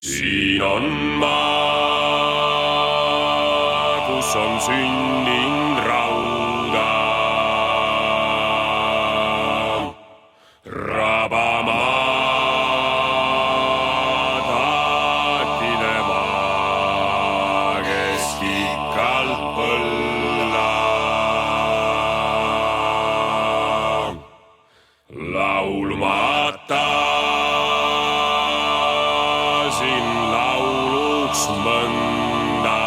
Siin on maa, kus on sündinud rauda. Rabamaa, taatide maa, kes pikalt põlda. Laulmata lauluks mõnda.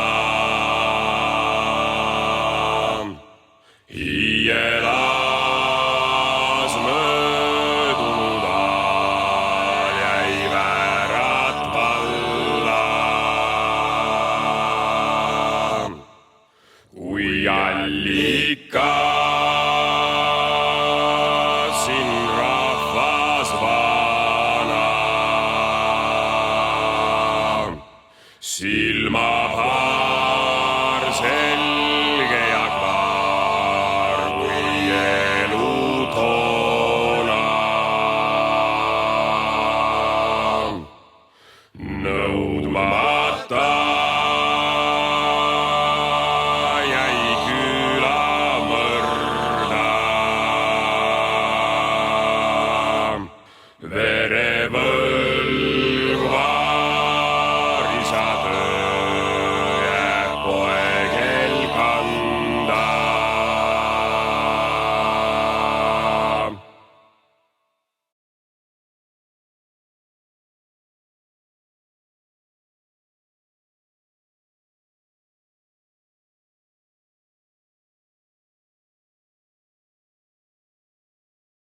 Hiielas möödunud ajal jäi väärad valla. Kui allikas siin rahvas vana, silmapaar selge ja klaar kui elu toona. Nõudmata jäi küla mõrda. Verevõrd